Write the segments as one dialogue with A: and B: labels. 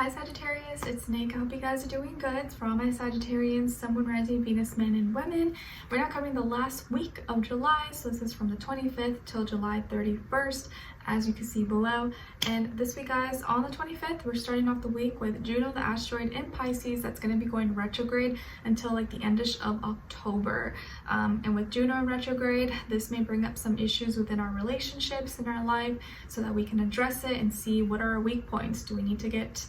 A: Hi Sagittarius, it's Nick. I hope you guys are doing good. For all my Sagittarians, Sun, Moon, Rising, Venus, men, and women, we're now covering the last week of July. So this is from the 25th till July 31st, as you can see below. And this week, guys, on the 25th, we're starting off the week with Juno, the asteroid in Pisces. That's going to be going retrograde until like the endish of October. And with Juno in retrograde, this may bring up some issues within our relationships in our life so that we can address it and see what are our weak points. Do we need to get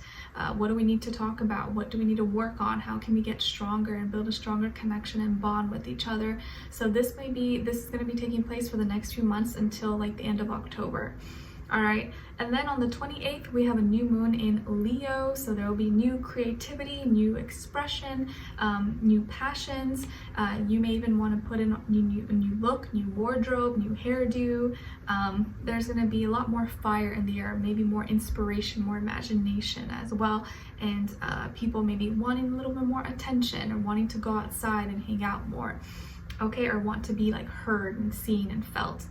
A: what do we need to talk about? What do we need to work on? How can we get stronger and build a stronger connection and bond with each other? So this is going to be taking place for the next few months until like the end of October. All right, and then on the 28th, we have a new moon in Leo. So there will be new creativity, new expression, new passions. You may even want to put in a new look, new wardrobe, new hairdo. There's going to be a lot more fire in the air, maybe more inspiration, more imagination as well. And people maybe wanting a little bit more attention or wanting to go outside and hang out more, okay, or want to be like heard and seen and felt.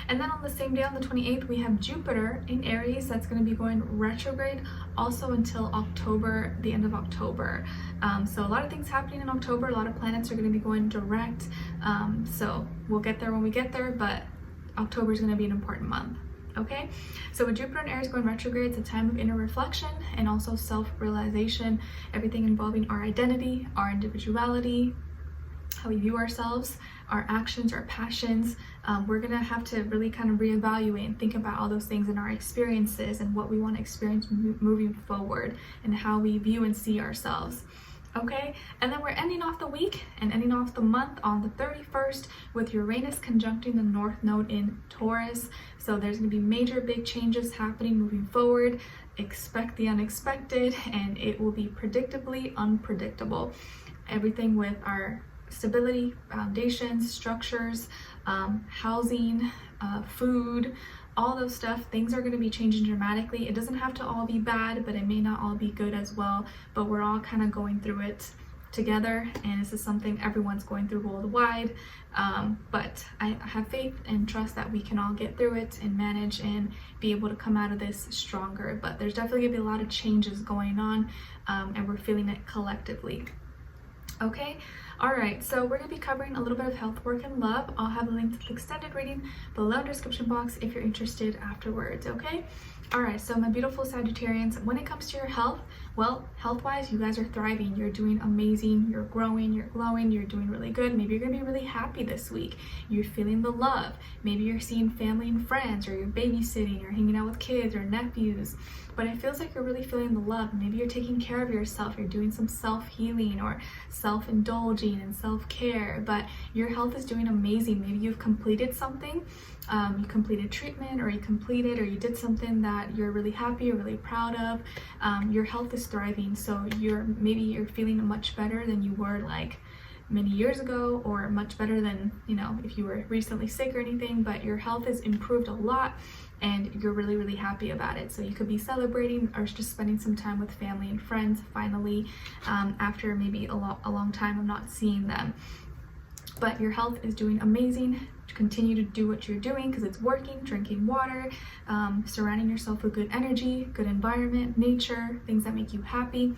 A: And then on the same day, on the 28th, we have Jupiter in Aries. That's going to be going retrograde also until October, the end of October. So a lot of things happening in October. A lot of planets are going to be going direct. So we'll get there when we get there, but October is going to be an important month. Okay, so with Jupiter and Aries going retrograde, it's a time of inner reflection and also self-realization, everything involving our identity, our individuality, how we view ourselves, our actions, our passions. We're gonna have to really kind of reevaluate and think about all those things in our experiences and what we want to experience moving forward and how we view and see ourselves. Okay, and then we're ending off the week and ending off the month on the 31st with Uranus conjuncting the North Node in Taurus. So there's going to be major big changes happening moving forward. Expect the unexpected, and it will be predictably unpredictable. Everything with our stability, foundations, structures, housing, food, all those stuff, things are going to be changing dramatically. It doesn't have to all be bad, but it may not all be good as well. But we're all kind of going through it together, and this is something everyone's going through worldwide. But I have faith and trust that we can all get through it and manage and be able to come out of this stronger. But there's definitely going to be a lot of changes going on, and we're feeling it collectively. Okay, all right, so we're going to be covering a little bit of health, work, and love. I'll have a link to the extended reading below in the description box if you're interested afterwards, okay? All right, so my beautiful Sagittarians, when it comes to your health, well, health-wise, you guys are thriving. You're doing amazing. You're growing. You're glowing. You're doing really good. Maybe you're going to be really happy this week. You're feeling the love. Maybe you're seeing family and friends, or you're babysitting, or hanging out with kids or nephews. But it feels like you're really feeling the love. Maybe you're taking care of yourself. You're doing some self-healing or self-indulging and self-care. But your health is doing amazing. Maybe you've completed something. You completed treatment, or you did something that you're really happy or really proud of. Your health is thriving, so maybe you're feeling much better than you were like many years ago, or much better than, you know, if you were recently sick or anything. But your health has improved a lot and you're really, really happy about it. So you could be celebrating or just spending some time with family and friends finally, after maybe a long time of not seeing them. But your health is doing amazing. Continue to do what you're doing because it's working. Drinking water, surrounding yourself with good energy, good environment, nature, things that make you happy.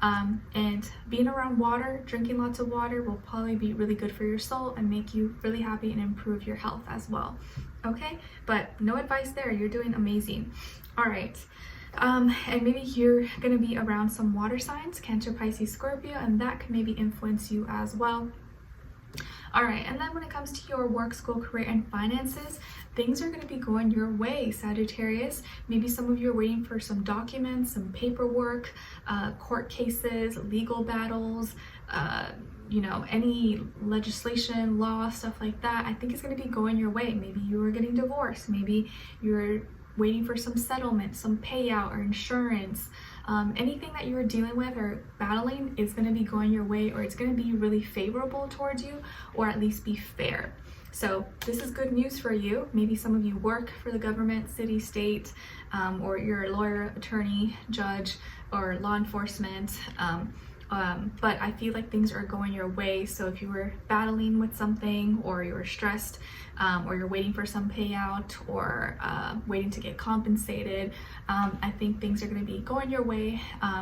A: And being around water, drinking lots of water will probably be really good for your soul and make you really happy and improve your health as well. Okay, but no advice there. You're doing amazing. All right. And maybe you're going to be around some water signs, Cancer, Pisces, Scorpio, and that can maybe influence you as well. All right, and then when it comes to your work, school, career, and finances, things are going to be going your way, Sagittarius. Maybe some of you are waiting for some documents, some paperwork, court cases, legal battles, you know, any legislation, law, stuff like that. I think it's going to be going your way. Maybe you are getting divorced. Maybe you're waiting for some settlement, some payout or insurance. Anything that you're dealing with or battling is going to be going your way, or it's going to be really favorable towards you, or at least be fair. So this is good news for you. Maybe some of you work for the government, city, state, or you're a lawyer, attorney, judge, or law enforcement. but I feel like things are going your way. So if you were battling with something, or you were stressed, or you're waiting for some payout, or waiting to get compensated, I think things are going to be going your way,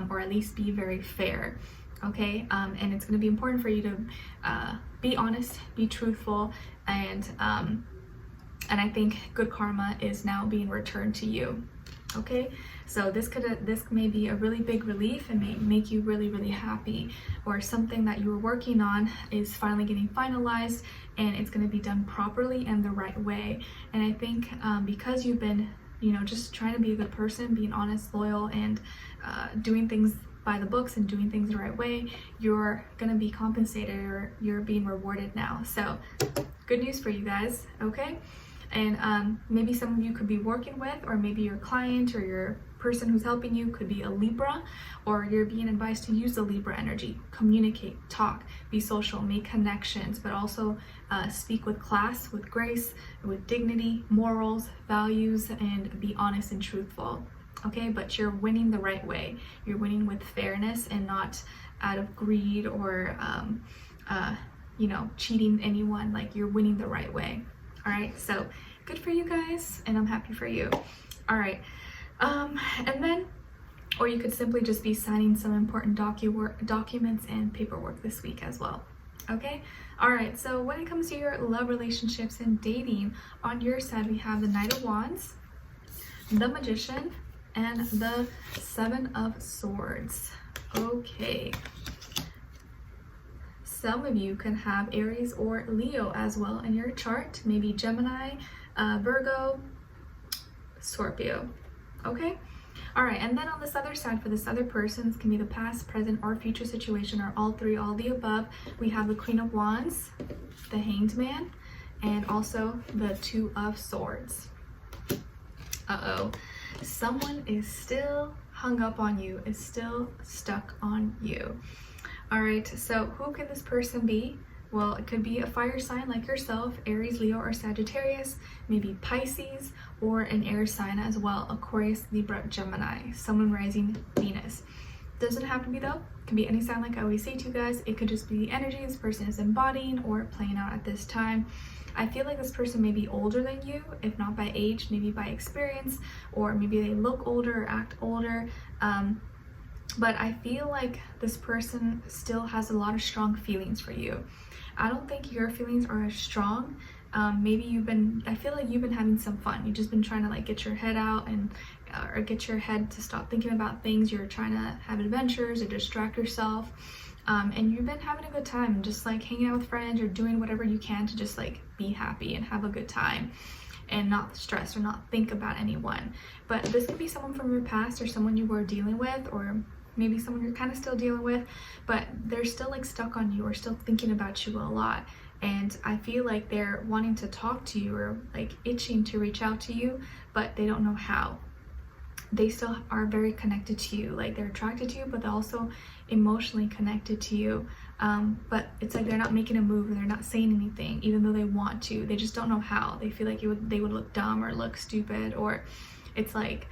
A: or at least be very fair. Okay, and it's going to be important for you to be honest, be truthful, and I think good karma is now being returned to you. Okay, so this may be a really big relief and may make you really, really happy, or something that you were working on is finally getting finalized, and it's going to be done properly and the right way. And I think because you've been, just trying to be a good person, being honest, loyal, and doing things by the books and doing things the right way, you're going to be compensated, or you're being rewarded now. So good news for you guys. Okay, and maybe some of you could be working with, or maybe your client or your person who's helping you could be a Libra, or you're being advised to use the Libra energy. Communicate, talk, be social, make connections, but also speak with class, with grace, with dignity, morals, values, and be honest and truthful. Okay, but you're winning the right way. You're winning with fairness and not out of greed or cheating anyone. Like, you're winning the right way. All right, so good for you guys, and I'm happy for you. All right, and then, or you could simply just be signing some important documents and paperwork this week as well. Okay, all right, so when it comes to your love, relationships, and dating, on your side we have the Knight of Wands, the Magician, and the Seven of Swords. Okay, some of you can have Aries or Leo as well in your chart, maybe Gemini, Virgo, Scorpio. Okay, all right, and then on this other side, for this other person, this can be the past, present, or future situation, or all three, all the above. We have the Queen of Wands, the Hanged Man, and also the Two of Swords. Someone is still hung up on you, is still stuck on you. All right, so who could this person be? Well, it could be a fire sign like yourself, Aries, Leo, or Sagittarius, maybe Pisces, or an air sign as well, Aquarius, Libra, Gemini, Sun, Moon, Rising, Venus. Doesn't have to be though, it can be any sign like I always say to you guys. It could just be the energy this person is embodying or playing out at this time. I feel like this person may be older than you, if not by age, maybe by experience, or maybe they look older or act older. But I feel like this person still has a lot of strong feelings for you. I don't think your feelings are as strong. I feel like you've been having some fun. You've just been trying to like get your head out and or get your head to stop thinking about things. You're trying to have adventures or distract yourself. And you've been having a good time, just like hanging out with friends or doing whatever you can to just like be happy and have a good time and not stress or not think about anyone. But this could be someone from your past, or someone you were dealing with, or maybe someone you're kind of still dealing with, but they're still like stuck on you or still thinking about you a lot. And I feel like they're wanting to talk to you or like itching to reach out to you, but they don't know how. They still are very connected to you, like they're attracted to you, but they're also emotionally connected to you. But it's like they're not making a move, or they're not saying anything, even though they want to. They just don't know how. They feel like they would look dumb or look stupid, or it's like,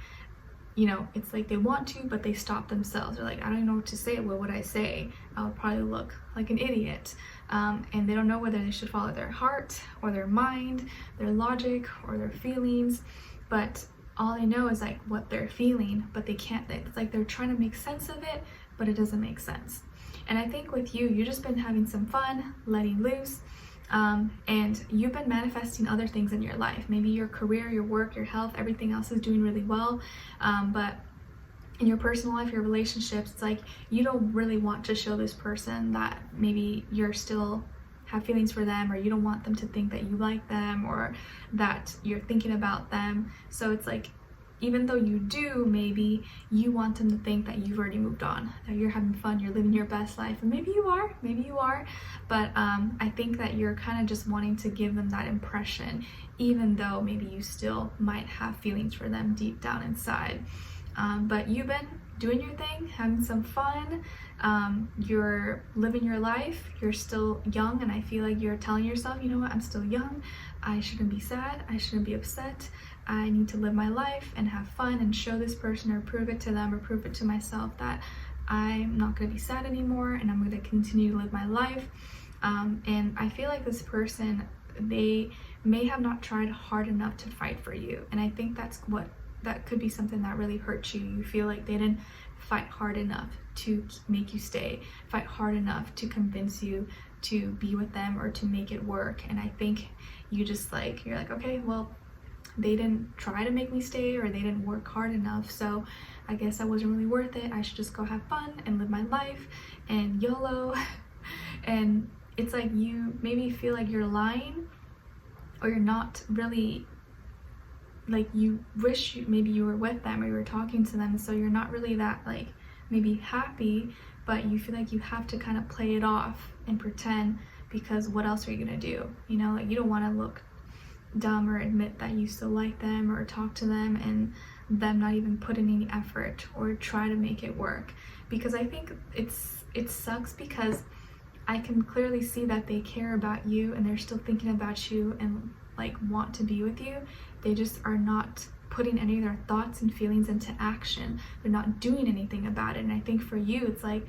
A: it's like they want to, but they stop themselves. They're like, I don't even know what to say. What would I say? I would probably look like an idiot. And they don't know whether they should follow their heart or their mind, their logic or their feelings. But all they know is like what they're feeling, but they can't. It's like they're trying to make sense of it, but it doesn't make sense. And I think with you, you've just been having some fun, letting loose. And you've been manifesting other things in your life. Maybe your career, your work, your health, everything else is doing really well. But in your personal life, your relationships, it's like you don't really want to show this person that maybe you're still have feelings for them, or you don't want them to think that you like them or that you're thinking about them. So it's like, even though you do, maybe you want them to think that you've already moved on, that you're having fun, you're living your best life. And maybe you are, but I think that you're kind of just wanting to give them that impression, even though maybe you still might have feelings for them deep down inside. But you've been doing your thing, having some fun, you're living your life, you're still young, and I feel like you're telling yourself, you know what, I'm still young, I shouldn't be sad, I shouldn't be upset, I need to live my life and have fun and show this person or prove it to them or prove it to myself that I'm not going to be sad anymore and I'm going to continue to live my life. And I feel like this person, they may have not tried hard enough to fight for you. And I think that could be something that really hurts you. You feel like they didn't fight hard enough to make you stay, fight hard enough to convince you to be with them or to make it work. And I think you just like, you're like, okay, well, they didn't try to make me stay, or they didn't work hard enough, so I guess that wasn't really worth it. I should just go have fun and live my life and YOLO. And it's like you maybe feel like you're lying, or you're not really, like, you wish maybe you were with them or you were talking to them, so you're not really that like maybe happy, but you feel like you have to kind of play it off and pretend, because what else are you gonna do? You know, like, you don't want to look dumb or admit that you still like them or talk to them and them not even put in any effort or try to make it work. Because I think it sucks, because I can clearly see that they care about you and they're still thinking about you and like want to be with you. They just are not putting any of their thoughts and feelings into action. They're not doing anything about it. And I think for you, it's like,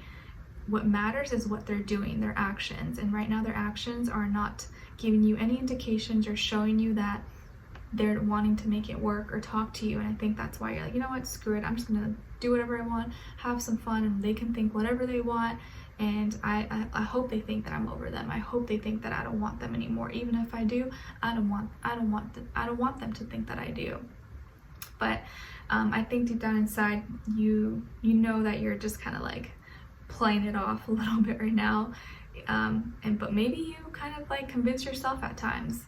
A: what matters is what they're doing, their actions. And right now their actions are not giving you any indications or showing you that they're wanting to make it work or talk to you. And I think that's why you're like, you know what, screw it, I'm just gonna do whatever I want, have some fun, and they can think whatever they want. And I hope they think that I'm over them. I hope they think that I don't want them anymore. Even if I do, I don't want them to think that I do. But I think deep down inside, you know that you're just kind of like playing it off a little bit right now. But maybe you kind of like convince yourself at times.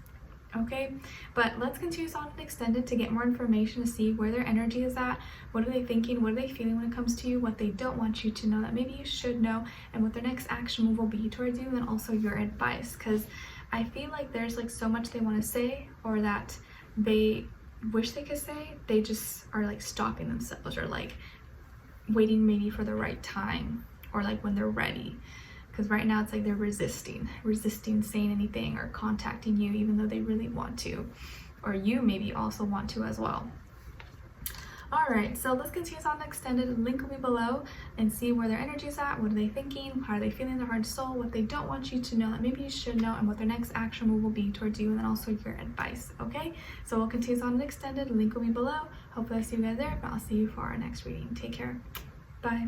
A: Okay, but let's continue on and extended to get more information, to see where their energy is at, what are they thinking, what are they feeling when it comes to you, what they don't want you to know that maybe you should know, and what their next action move will be towards you, and then also your advice. Because I feel like there's like so much they want to say, or that they wish they could say, they just are like stopping themselves, or like waiting maybe for the right time, or like when they're ready. Because right now it's like they're resisting saying anything or contacting you, even though they really want to, or you maybe also want to as well. All right, so let's continue on the extended. Link will be below, and see where their energy is at, what are they thinking, how are they feeling, their heart and soul, what they don't want you to know that maybe you should know, and what their next action move will be towards you, and then also your advice. Okay, so we'll continue on the extended. Link will be below. Hopefully I see you guys there, but I'll see you for our next reading. Take care. Bye.